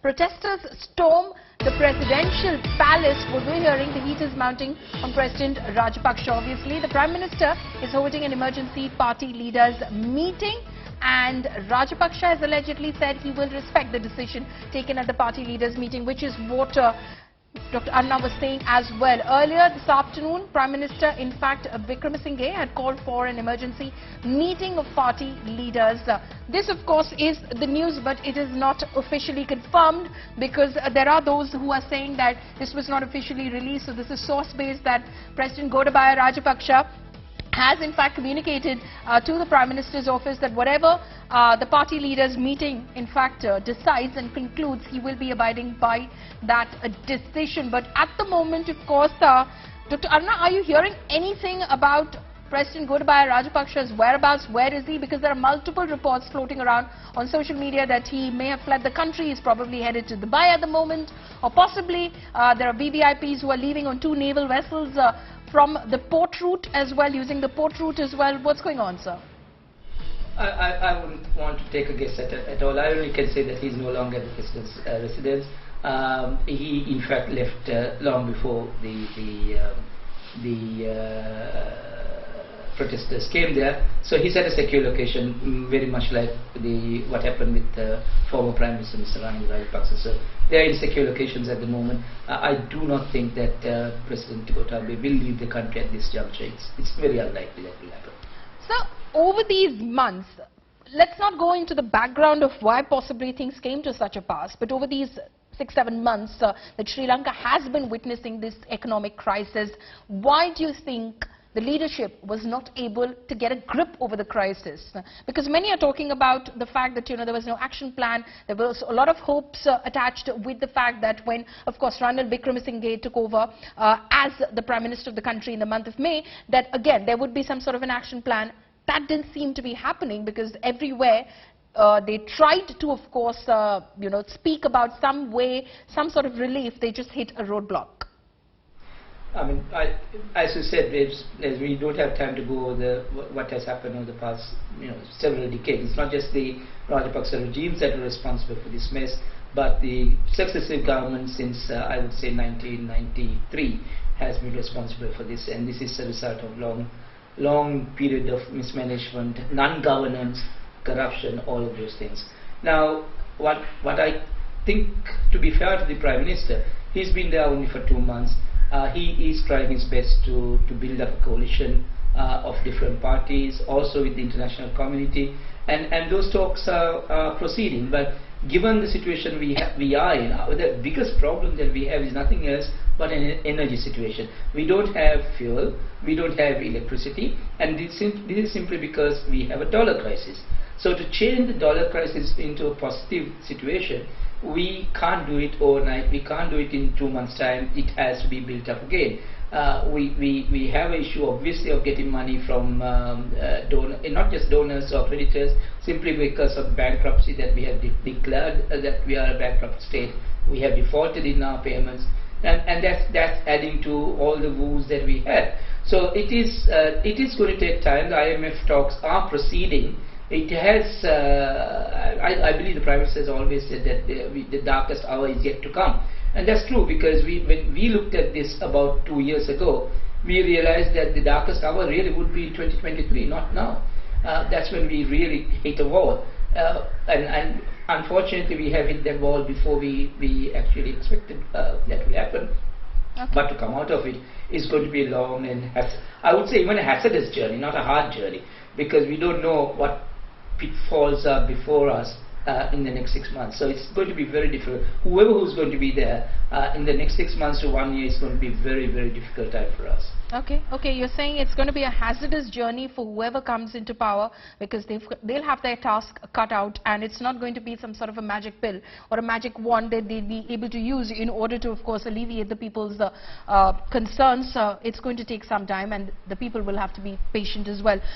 Protesters storm the presidential palace. What we're hearing, the heat is mounting on President Rajapaksa. Obviously, the Prime Minister is holding an emergency party leaders meeting, and Rajapaksa has allegedly said he will respect the decision taken at the party leaders meeting, which is what Dr. Aruna was saying as well. Earlier this afternoon, Prime Minister, in fact, Vikramasinghe had called for an emergency meeting of party leaders. This, of course, is the news, but it is not officially confirmed, because there are those who are saying that this was not officially released. So this is source-based, that President Gotabaya Rajapaksa has in fact communicated to the Prime Minister's office that whatever the party leaders meeting in fact decides and concludes, he will be abiding by that decision. But at the moment, of course, Dr. Aruna, are you hearing anything about President Gotabaya Rajapaksa's whereabouts? Where is he? Because there are multiple reports floating around on social media that he may have fled the country. He's probably headed to Dubai at the moment, or possibly there are VVIPs who are leaving on 2 naval vessels from the port route as well, using the port route as well. What's going on, sir? I wouldn't want to take a guess at all. I only can say that he's no longer the president's residence. He in fact left long before the protesters came there. So he's at a secure location, very much like what happened with former Prime Minister Mr. Rajapaksa. So they are in secure locations at the moment. I do not think that President Gotabaya will leave the country at this juncture. It's very unlikely that will happen. So over these months, let's not go into the background of why possibly things came to such a pass, but over these 6-7 months that Sri Lanka has been witnessing this economic crisis, why do you think the leadership was not able to get a grip over the crisis? Because many are talking about the fact that, there was no action plan. There was a lot of hopes attached with the fact that when, of course, Ranil Vikramasinghe took over as the Prime Minister of the country in the month of May, that again there would be some sort of an action plan. That didn't seem to be happening, because everywhere they tried to, of course, speak about some way, some sort of relief. They just hit a roadblock. I mean, as you said, as we don't have time to go over what has happened over the past, several decades. It's not just the Rajapaksa regimes that are responsible for this mess, but the successive governments since I would say 1993 has been responsible for this, and this is a result of long period of mismanagement, non-governance, corruption, all of those things. Now, what I think, to be fair to the Prime Minister, he's been there only for 2 months. He is trying his best to build up a coalition of different parties, also with the international community, and those talks are proceeding. But given the situation we are in, the biggest problem that we have is nothing else but an energy situation. We don't have fuel, we don't have electricity, and this is simply because we have a dollar crisis. So to change the dollar crisis into a positive situation, we can't do it overnight. We can't do it in 2 months' time. It has to be built up again. We have an issue, obviously, of getting money from not just donors or creditors, simply because of bankruptcy that we have declared that we are a bankrupt state. We have defaulted in our payments, and that's adding to all the woes that we had. So it is going to take time. The IMF talks are proceeding. It has, I believe the Prime Minister has always said that the darkest hour is yet to come. And that's true, because when we looked at this about 2 years ago, we realized that the darkest hour really would be 2023, not now. That's when we really hit a wall. And unfortunately, we have hit that wall before we actually expected that will happen. Okay. But to come out of it is going to be a long and, I would say, even a hazardous journey, not a hard journey, because we don't know what pitfalls are before us in the next 6 months. So it's going to be very difficult. Whoever who's going to be there in the next 6 months to 1 year is going to be very, very difficult time for us. Okay, you're saying it's going to be a hazardous journey for whoever comes into power, because they'll have their task cut out, and it's not going to be some sort of a magic pill or a magic wand that they'll be able to use in order to, of course, alleviate the people's concerns. It's going to take some time, and the people will have to be patient as well.